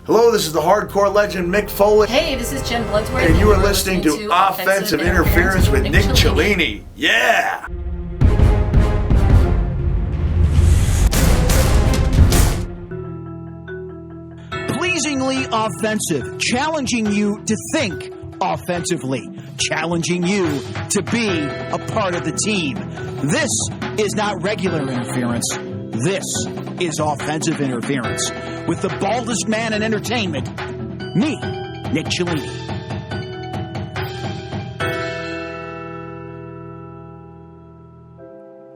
Hello, this is the hardcore legend Mick Foley. Hey, this is Jen Bloodsworth. And you are listening to Offensive Interference with Nick Cellini. Yeah! Pleasingly offensive, challenging you to think offensively, challenging you to be a part of the team. This is not regular interference. This is offensive interference with the baldest man in entertainment, me, Nick Cellini.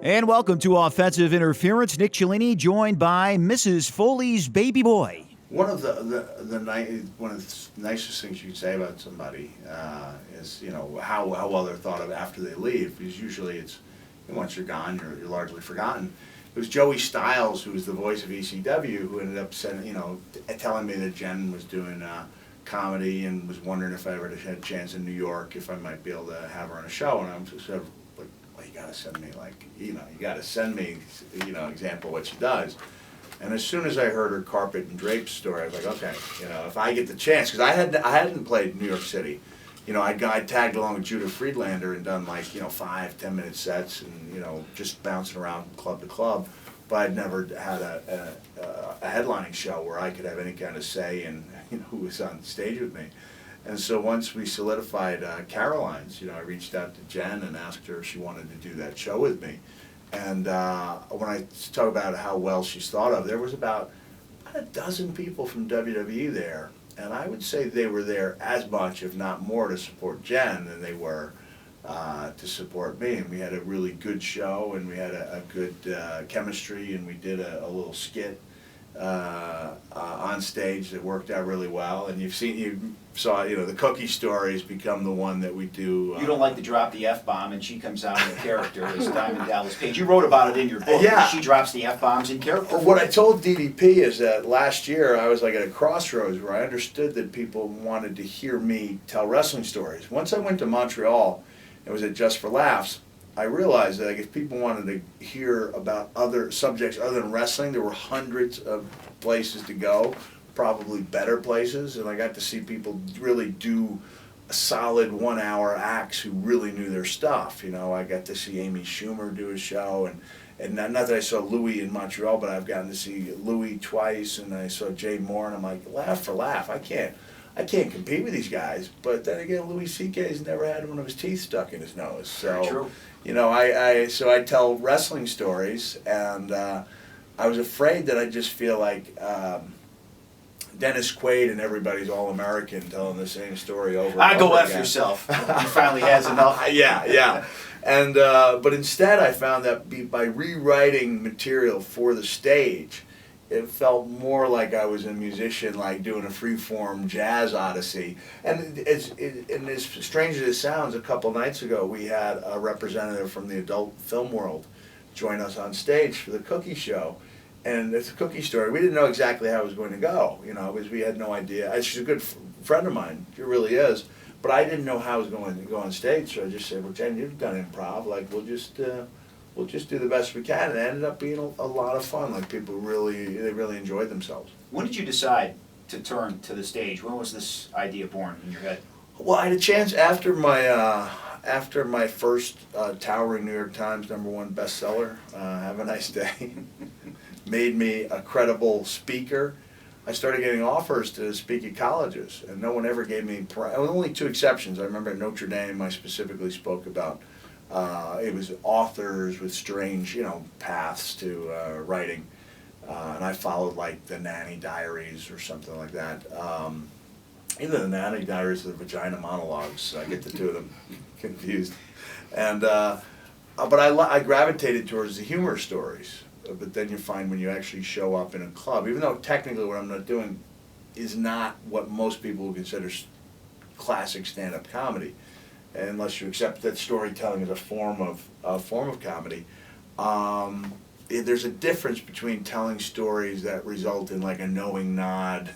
And welcome to Offensive Interference. Nick Cellini, joined by Mrs. Foley's baby boy. One of the nicest things you can say about somebody is, you know, how well they're thought of after they leave. Because usually it's, once you're gone, you're largely forgotten. It was Joey Styles, who was the voice of ECW, who ended up telling me that Jen was doing comedy and was wondering if I ever had a chance in New York, if I might be able to have her on a show. And I'm sort of like, well, you gotta send me, you gotta send me, example of what she does. And as soon as I heard her carpet and drapes story, I was like, okay, if I get the chance, because I hadn't played New York City. I tagged along with Judah Friedlander and done 5-10 minute sets and just bouncing around from club to club, but I'd never had a headlining show where I could have any kind of say in who was on stage with me. And so once we solidified Caroline's, I reached out to Jen and asked her if she wanted to do that show with me. And when I talk about how well she's thought of, there was about a dozen people from WWE there. And I would say they were there as much, if not more, to support Jen than they were to support me. And we had a really good show, and we had a good chemistry, and we did a little skit on stage that worked out really well. And you saw the cookie story has become the one that we do. You don't like to drop the F-bomb, and she comes out in a character as Diamond Dallas Page. You wrote about it in your book. Yeah. She drops the F-bombs in character. What I told DDP is that last year I was at a crossroads where I understood that people wanted to hear me tell wrestling stories. Once I went to Montreal, it was at Just for Laughs, I realized that if people wanted to hear about other subjects other than wrestling, there were hundreds of places to go, probably better places, and I got to see people really do a solid 1 hour acts who really knew their stuff. I got to see Amy Schumer do a show, and not that I saw Louis in Montreal, but I've gotten to see Louis twice, and I saw Jay Moore, and I'm like, laugh for laugh. I can't compete with these guys. But then again, Louis C.K.'s never had one of his teeth stuck in his nose. So, true. I tell wrestling stories, and I was afraid that I'd just feel like Dennis Quaid and everybody's All-American telling the same story over and over Go again. F yourself. He finally has enough. Yeah. And but instead I found that by rewriting material for the stage, it felt more like I was a musician, like doing a free-form jazz odyssey. And as strange as it sounds, a couple nights ago we had a representative from the adult film world join us on stage for the cookie show. And it's a cookie story. We didn't know exactly how it was going to go, because we had no idea. She's a good friend of mine. She really is. But I didn't know how I was going to go on stage, so I just said, well, Jen, you've done improv. We'll just do the best we can. And it ended up being a lot of fun. People really enjoyed themselves. When did you decide to turn to the stage? When was this idea born in your head? Well, I had a chance after my first towering New York Times #1 bestseller, Have a Nice Day, made me a credible speaker. I started getting offers to speak at colleges, and no one ever gave me, only 2 exceptions. I remember at Notre Dame I specifically spoke about, it was authors with strange, paths to writing, and I followed the Nanny Diaries or something like that. Either the Nanny Diaries or the Vagina Monologues. I get the 2 of them confused. And but I gravitated towards the humor stories. But then you find when you actually show up in a club, even though technically what I'm not doing is not what most people would consider classic stand-up comedy, unless you accept that storytelling is a form of comedy. There's a difference between telling stories that result in a knowing nod,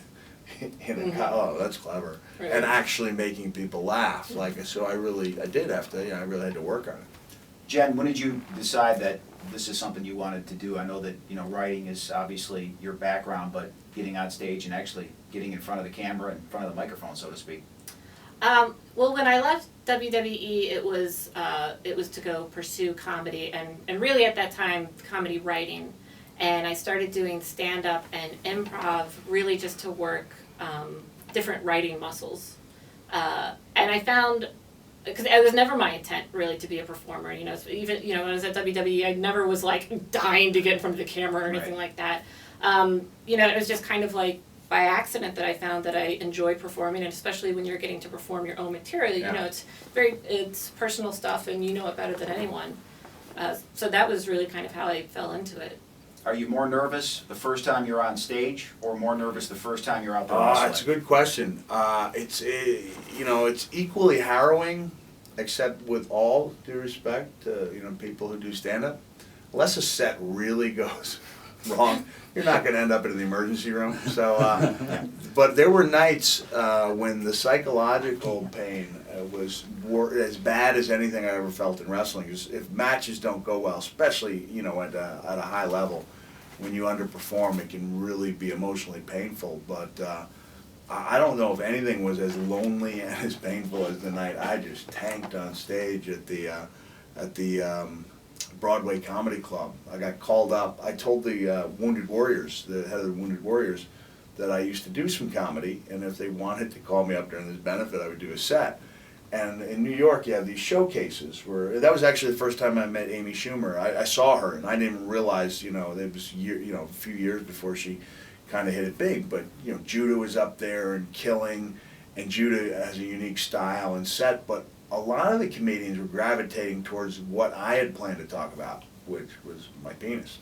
oh, that's clever, right, and actually making people laugh. So I really had to work on it. Jen, when did you decide that this is something you wanted to do? I know that writing is obviously your background, but getting on stage and actually getting in front of the camera, in front of the microphone, so to speak? Well, when I left WWE, it was to go pursue comedy, and really at that time, comedy writing. And I started doing stand-up and improv really just to work different writing muscles. And I found, because it was never my intent really to be a performer, you know, so even, you know, when I was at WWE, I never was like dying to get in front of the camera or anything like that. You know, it was just kind of like by accident that I found that I enjoy performing, and especially when you're getting to perform your own material, you know, it's personal stuff and you know it better than anyone. So that was really kind of how I fell into it. Are you more nervous the first time you're on stage, or more nervous the first time you're out there wrestling? It's a good question. You know, it's equally harrowing, except with all due respect to, you know, people who do stand-up. Unless a set really goes wrong, you're not going to end up in the emergency room. So, but there were nights when the psychological pain was as bad as anything I ever felt in wrestling. If matches don't go well, especially, you know, at a high level, when you underperform, it can really be emotionally painful. But I don't know if anything was as lonely and as painful as the night I just tanked on stage at the Broadway Comedy Club. I got called up. I told the Wounded Warriors, the head of the Wounded Warriors, that I used to do some comedy, and if they wanted to call me up during this benefit, I would do a set. And in New York, you have these showcases where, that was actually the first time I met Amy Schumer. I saw her, and I didn't even realize, you know, it was a few years before she kind of hit it big. But, you know, Judah was up there and killing, and Judah has a unique style and set, but a lot of the comedians were gravitating towards what I had planned to talk about, which was my penis.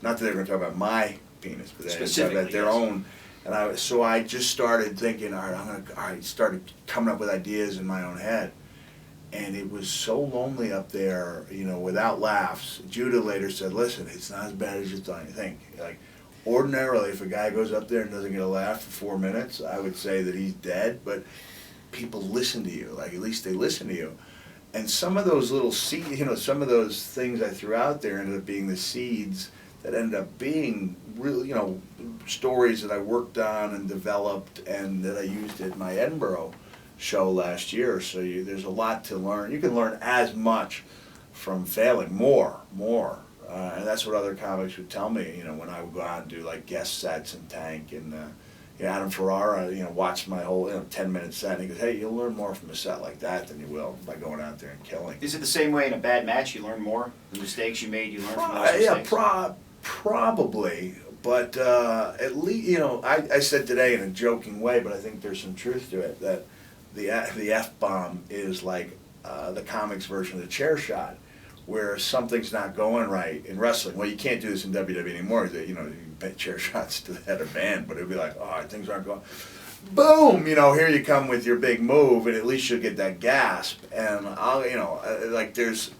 Not that they were going to talk about my penis, but they had to talk about their own. And so I just started thinking, all right, started coming up with ideas in my own head. And it was so lonely up there, you know, without laughs. Judah later said, listen, it's not as bad as you think. Like, ordinarily, if a guy goes up there and doesn't get a laugh for 4 minutes, I would say that he's dead, but people listen to you, like at least they listen to you. And some of those little seeds, you know, some of those things I threw out there ended up being the seeds that ended up being real, you know, stories that I worked on and developed and that I used at my Edinburgh show last year. So there's a lot to learn. You can learn as much from failing, more. And that's what other comics would tell me, you know, when I would go out and do like guest sets and Tank and Adam Ferrara, you know, watched my whole 10-minute set, and he goes, hey, you'll learn more from a set like that than you will by going out there and killing. Is it the same way in a bad match? You learn more? The mistakes you made, you learn from those mistakes? Yeah, probably. But at least, you know, I said today in a joking way, but I think there's some truth to it, that the F-bomb is like the comics version of the chair shot, where something's not going right in wrestling. Well, you can't do this in WWE anymore. You know, you bet chair shots to the head of band, but it'd be like, oh, things aren't going. Boom! You know, here you come with your big move, and at least you'll get that gasp. And like there's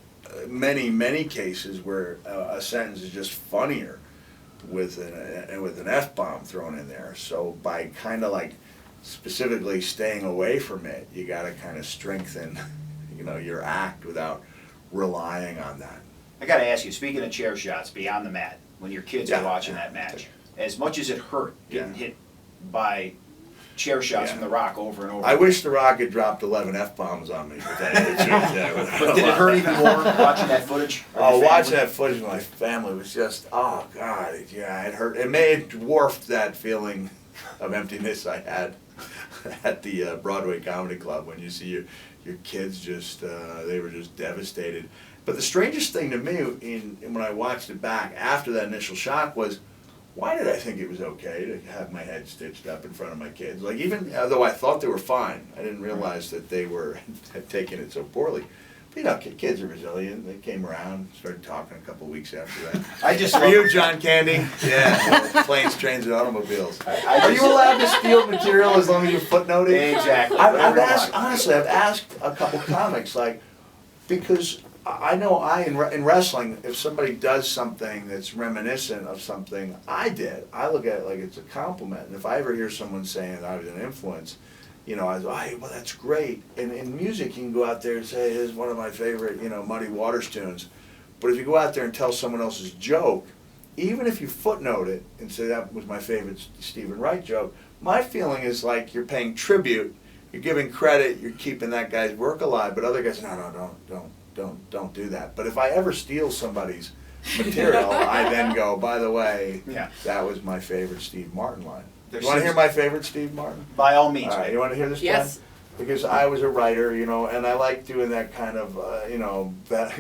many cases where a sentence is just funnier with an F-bomb thrown in there. So by kind of like specifically staying away from it, you got to kind of strengthen, you know, your act without relying on that. I got to ask you, speaking of chair shots beyond the mat, when your kids are watching that match, as much as it hurt getting hit by chair shots from The Rock over and over. I wish The Rock had dropped 11 F-bombs on me, but but did it hurt even more watching that footage? Oh, watching that footage with my family was just, oh God, it hurt. It dwarfed that feeling of emptiness I had at the Broadway Comedy Club when you see your kids just, they were just devastated. But the strangest thing to me when I watched it back after that initial shock was, why did I think it was okay to have my head stitched up in front of my kids? Like, even though I thought they were fine, I didn't realize that they had taken it so poorly. But, you know, kids are resilient. They came around, started talking a couple of weeks after that. For you, John Candy? Yeah, planes, trains, and automobiles. Are you allowed to steal material as long as you footnote it? Exactly. I've asked a couple comics, like, because I know in wrestling, if somebody does something that's reminiscent of something I did, I look at it like it's a compliment. And if I ever hear someone saying that I was an influence, you know, I was like, hey, well, that's great. And in music, you can go out there and say, here's one of my favorite, you know, Muddy Waters tunes. But if you go out there and tell someone else's joke, even if you footnote it and say that was my favorite Stephen Wright joke, My feeling is like you're paying tribute, you're giving credit, you're keeping that guy's work alive, but other guys, no, don't do that. But if I ever steal somebody's material, I then go, by the way, that was my favorite Steve Martin line. You want to hear my favorite Steve Martin? By all means. All right, you want to hear this? Yes. Jen? Because I was a writer, and I like doing that kind of, that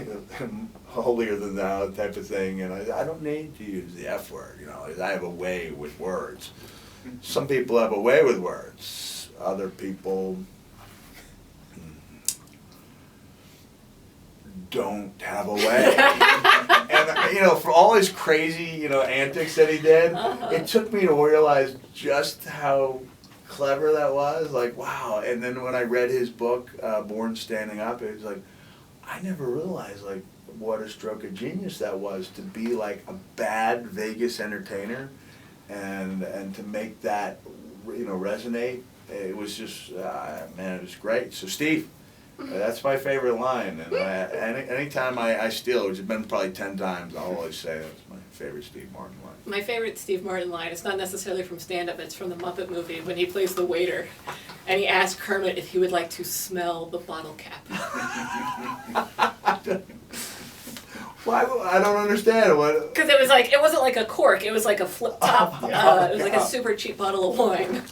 holier than thou type of thing, and I don't need to use the F word, I have a way with words. Some people have a way with words. Other people don't have a way. And for all his crazy, antics that he did, it took me to realize just how clever that was. Like, wow. And then when I read his book, Born Standing Up, it was like, I never realized like what a stroke of genius that was, to be like a bad Vegas entertainer and to make that resonate. It was just it was great. So Steve, that's my favorite line, and anytime I steal, which has been probably 10 times, I'll always say that's my favorite Steve Martin line. My favorite Steve Martin line, it's not necessarily from stand-up, it's from the Muppet movie when he plays the waiter and he asked Kermit if he would like to smell the bottle cap. Well, I don't understand. What? Because it wasn't like a cork, it was like a flip top, it was like a super cheap bottle of wine.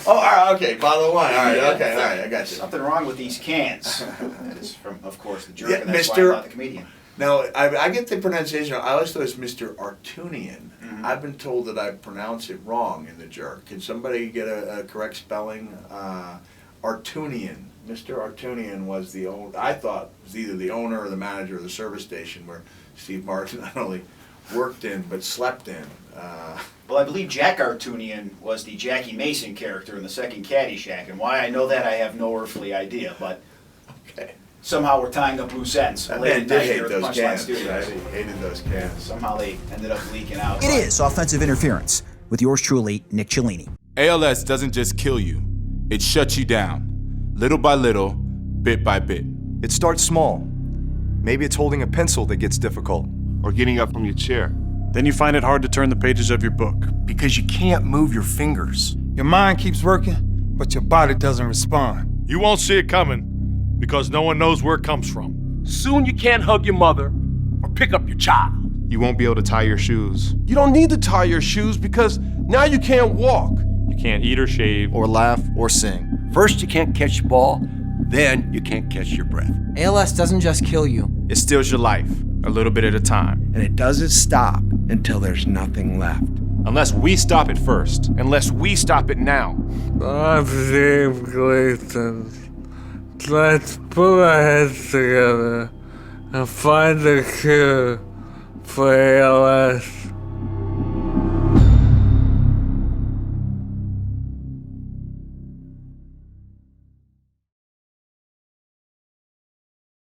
Oh, all right, okay, bottle of wine. All right, okay, all right, I got you. Something wrong with these cans. That is from, of course, the jerk, Yeah, and that's why Mr. I'm not the comedian. No, I get the pronunciation. I always thought it was Mr. Artunian. I've been told that I pronounce it wrong in The Jerk. Can somebody get a correct spelling? Artunian. Mr. Artunian was the owner. I thought was either the owner or the manager of the service station where Steve Martin not only worked in but slept in. Well, I believe Jack Artunian was the Jackie Mason character in the second Caddyshack, and why I know that I have no earthly idea, but Okay. somehow we're tying up loose ends. That late man at did night hate here at the those Punchline cans. Studios. Right? He hated those cans. Somehow they ended up leaking out. It is offensive interference with yours truly, Nick Cellini. ALS doesn't just kill you, it shuts you down, little by little, bit by bit. It starts small. Maybe it's holding a pencil that gets difficult. Or getting up from your chair. Then you find it hard to turn the pages of your book. Because you can't move your fingers. Your mind keeps working, but your body doesn't respond. You won't see it coming because no one knows where it comes from. Soon you can't hug your mother or pick up your child. You won't be able to tie your shoes. You don't need to tie your shoes because now you can't walk. You can't eat or shave. Or laugh or sing. First you can't catch your ball, then you can't catch your breath. ALS doesn't just kill you. It steals your life, a little bit at a time. And it doesn't stop until there's nothing left. Unless we stop it first. Unless we stop it now. I'm Steve Gleason. Let's put our heads together and find a cure for ALS.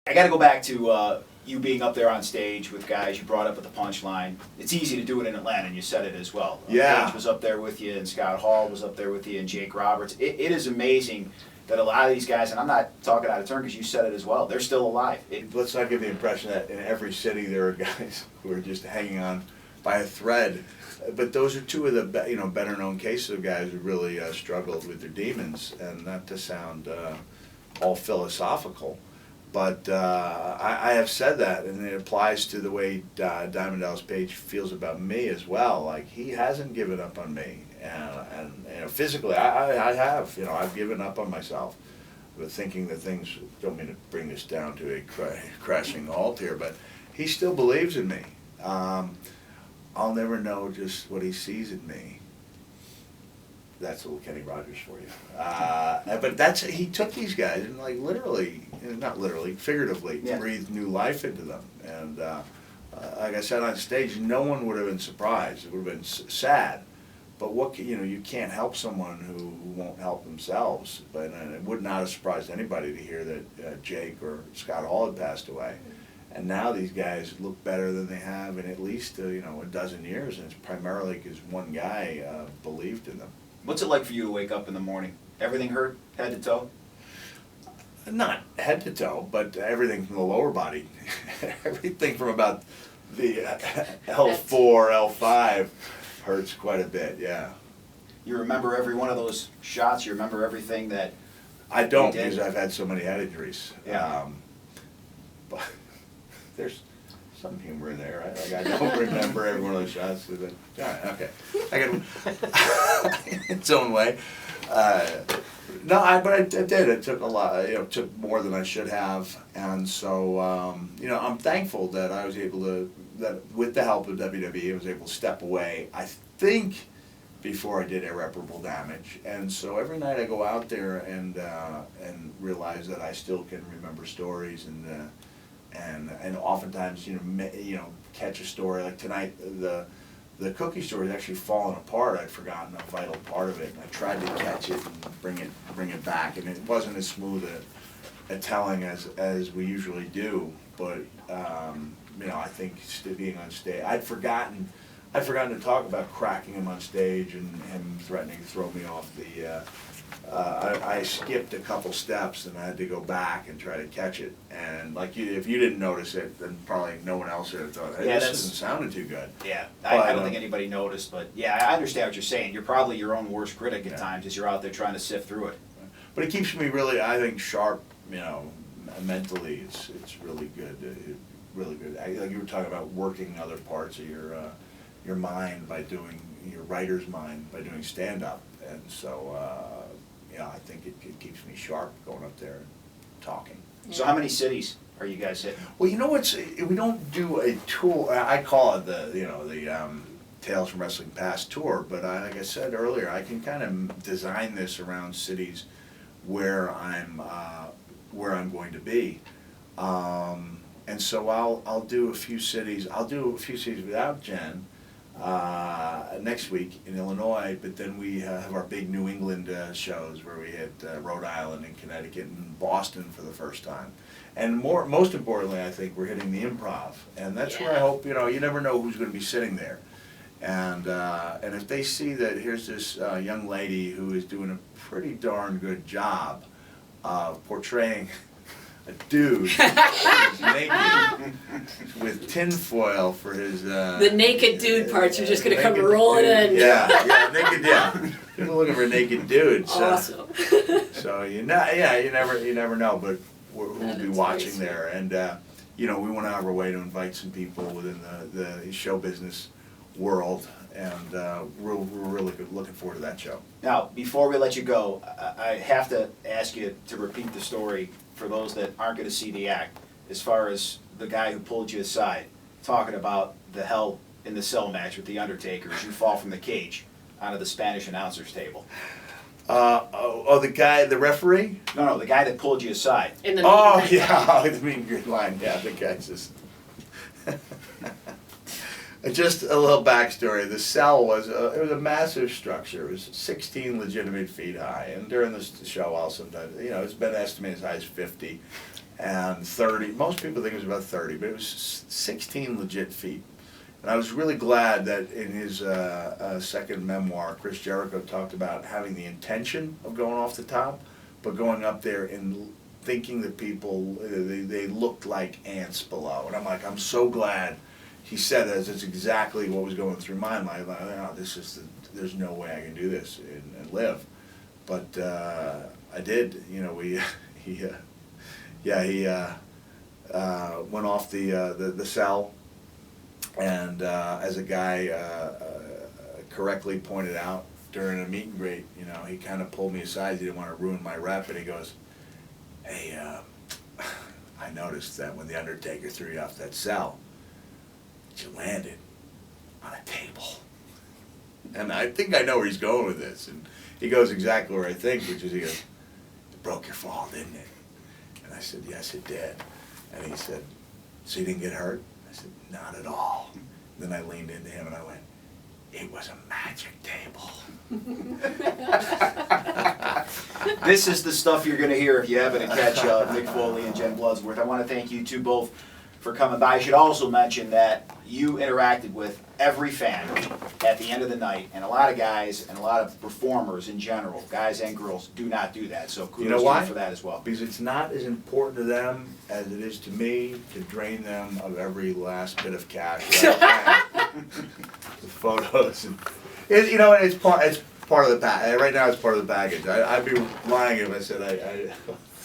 I got to go back to you being up there on stage with guys you brought up at the Punchline. It's easy to do it in Atlanta, and you said it as well. Yeah. Gage was up there with you, and Scott Hall was up there with you, and Jake Roberts. It is amazing that a lot of these guys, and I'm not talking out of turn because you said it as well, they're still alive. Let's not give the impression that in every city there are guys who are just hanging on by a thread. But those are two of the better known cases of guys who really struggled with their demons, and not to sound all philosophical. But I have said that, and it applies to the way Diamond Dallas Page feels about me as well. Like, he hasn't given up on me, and physically, I have. I've given up on myself, but thinking that things, don't mean to bring this down to a crashing halt here, but he still believes in me. I'll never know just what he sees in me. That's a little Kenny Rogers for you. But he took these guys and not literally, figuratively, breathed new life into them. And like I said on stage, no one would have been surprised. It would have been sad. But you can't help someone who won't help themselves. But it would not have surprised anybody to hear that Jake or Scott Hall had passed away. And now these guys look better than they have in at least a dozen years, and it's primarily because one guy believed in them. What's it like for you to wake up in the morning? Everything hurt, head to toe? Not head to toe, but everything from the lower body. Everything from about the L4, L5 hurts quite a bit, yeah. You remember every one of those shots. You remember everything that. I don't you did? because I've had so many head injuries. Yeah. But there's some humor in there, right? Like I don't remember every one of those shots. All right, okay. I got its own way. No, but I did. It took a lot. It took more than I should have, and so I'm thankful that I was able to. That with the help of WWE, I was able to step away. I think before I did irreparable damage, and so every night I go out there and realize that I still can remember stories and oftentimes catch a story like tonight. The cookie story is actually falling apart. I'd forgotten a vital part of it, and I tried to catch it and bring it back, and it wasn't as smooth a telling as we usually do. But I think being on stage, I'd forgotten to talk about cracking him on stage and him threatening to throw me off the. I skipped a couple steps and I had to go back and try to catch it. And if you didn't notice it, then probably no one else would have thought, hey, this isn't sounding too good. Yeah, I don't think anybody noticed, but yeah, I understand what you're saying. You're probably your own worst critic at times as you're out there trying to sift through it. But it keeps me really, I think, sharp. Mentally, it's really good. Really good. Like you were talking about working other parts of your mind by doing your writer's mind by doing stand up, and so. I think it keeps me sharp going up there and talking. So how many cities are you guys hitting? Well, we don't do a tour. I call it the Tales from Wrestling Past tour, but like I said earlier, I can kind of design this around cities where I'm going to be, and so I'll do a few cities. I'll do a few cities without Jen. Next week in Illinois, but then we have our big New England shows where we hit Rhode Island and Connecticut and Boston for the first time. And most importantly, I think we're hitting the Improv, and that's where I hope, you never know who's going to be sitting there. And if they see that here's this young lady who is doing a pretty darn good job of portraying a dude who's naked with tinfoil for his. The naked dude parts are just going to come rolling in. Yeah, naked. Yeah, people looking for naked dudes. Awesome. So you never know, but who will be watching there, and we want to have our way to invite some people within the show business world, and we're really looking forward to that show. Now, before we let you go, I have to ask you to repeat the story for those that aren't going to see the act, as far as the guy who pulled you aside, talking about the Hell in the Cell match with The Undertaker as you fall from the cage onto the Spanish announcer's table. The guy, the referee? No, the guy that pulled you aside. In the the mean green line. Yeah, the guy's just... Just a little backstory. The cell was a massive structure. It was 16 legitimate feet high, and during the show, I'll sometimes it's been estimated as high as 50 and 30. Most people think it was about 30, but it was 16 legit feet. And I was really glad that in his second memoir, Chris Jericho talked about having the intention of going off the top, but going up there and thinking that people they looked like ants below. And I'm like, I'm so glad. He said that it's exactly what was going through my mind. Like, there's no way I can do this and live. But I did. He went off the cell, and as a guy correctly pointed out during a meet and greet, he kind of pulled me aside. He didn't want to ruin my rep, and he goes, "Hey, I noticed that when the Undertaker threw you off that cell, you landed on a table." And I think I know where he's going with this. And he goes exactly where I think, which is he goes, "It broke your fall, didn't it?" And I said, "Yes, it did." And he said, "So you didn't get hurt?" I said, "Not at all." And then I leaned into him and I went, "It was a magic table." This is the stuff you're going to hear if you happen to catch Mick Foley and Jen Bloodsworth. I want to thank you two both for coming by. I should also mention that you interacted with every fan at the end of the night, and a lot of guys and a lot of performers in general, guys and girls, do not do that. So kudos to you for that as well. Because it's not as important to them as it is to me to drain them of every last bit of cash. The photos, and it's part of the right now it's part of the baggage. I'd be lying if I said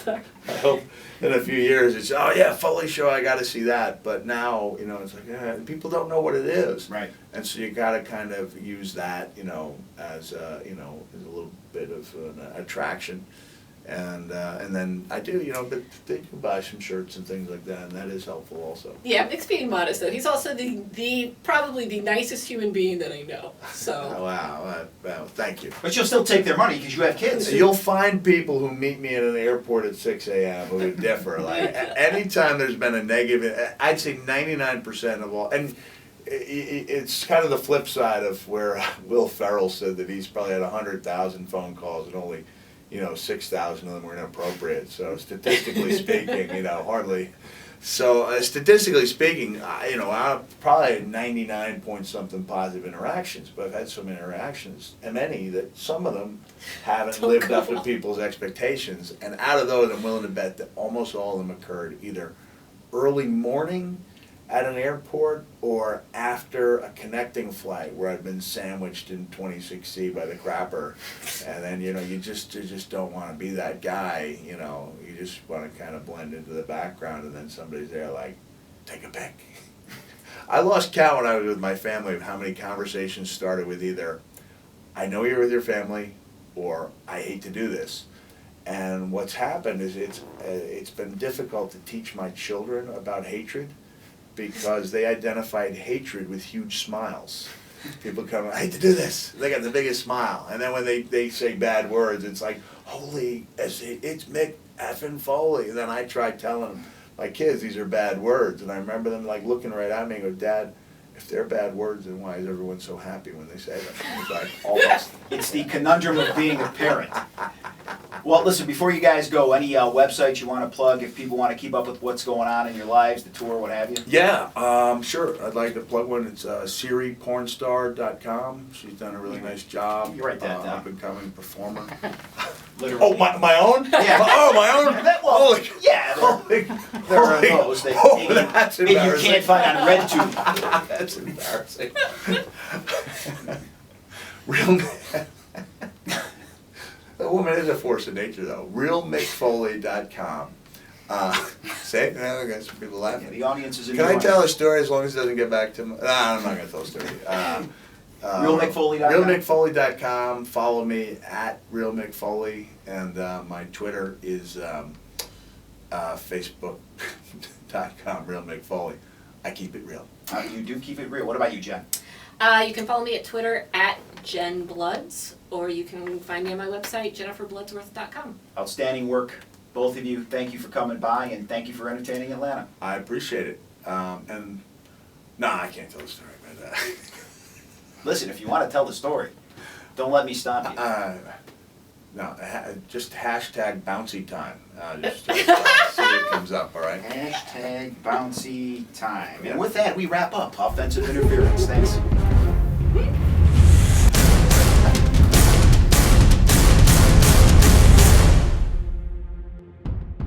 I hope in a few years it's, oh yeah, Foley show, I got to see that. But now, you know, it's like, people don't know what it is. Right. And so you got to kind of use that, you know, as a little bit of an attraction. And then I do, you know, but they do buy some shirts and things like that, and that is helpful also. Yeah, Mick's being modest though. He's also the probably the nicest human being that I know. So. Oh, wow, well, thank you. But you'll still take their money because you have kids. You'll find people who meet me at an airport at 6 a.m. who differ. Like, anytime there's been a negative, I'd say 99% of all, and it's kind of the flip side of where Will Ferrell said that he's probably had 100,000 phone calls and only, 6,000 of them were inappropriate. So statistically speaking, hardly. So statistically speaking, I'm probably at 99 point something positive interactions, but I've had some interactions, and many that some of them haven't lived up to people's expectations. And out of those, I'm willing to bet that almost all of them occurred either early morning at an airport or after a connecting flight where I've been sandwiched in 26C by the crapper, and then you just don't want to be that guy. You just want to kind of blend into the background, and then somebody's there like, take a pic. I lost count when I was with my family of how many conversations started with either, I know you're with your family, or I hate to do this. And what's happened is it's been difficult to teach my children about hatred, because they identified hatred with huge smiles. People come, I hate to do this. They got the biggest smile. And then when they say bad words, it's like, holy, it's Mick effing Foley. And then I try telling my kids these are bad words. And I remember them like looking right at me and go, Dad, if they're bad words, then why is everyone so happy when they say them? It's like almost. It's the conundrum of being a parent. Well, listen, before you guys go, any websites you want to plug if people want to keep up with what's going on in your lives, the tour, what have you? Yeah, sure. I'd like to plug one. It's SiriPornstar.com. She's done a really nice job. You write that down. Up-and-coming performer. Literally. Oh, my own? Yeah. Oh, my own? Well, yeah, there are those that that's maybe you embarrassing. can't find on RedTube. That's embarrassing. Real. The woman is a force of nature, though. RealMickFoley.com. Say it now, I got some people laughing. Yeah, the audience is Can I tell a story as long as it doesn't get back to me? I'm not going to tell a story. RealMickFoley.com. RealMickFoley.com. Follow me at RealMickFoley. And my Twitter is Facebook.com, RealMickFoley. I keep it real. You do keep it real. What about you, Jen? You can follow me at Twitter at JenBloods, or you can find me on my website, JenniferBloodsworth.com. Outstanding work, both of you. Thank you for coming by, and thank you for entertaining Atlanta. I appreciate it. I can't tell the story. But, listen, if you want to tell the story, don't let me stop you. Just hashtag bouncy time. Just see it comes up, all right? Hashtag bouncy time. And with that, we wrap up Offensive Interference. Thanks.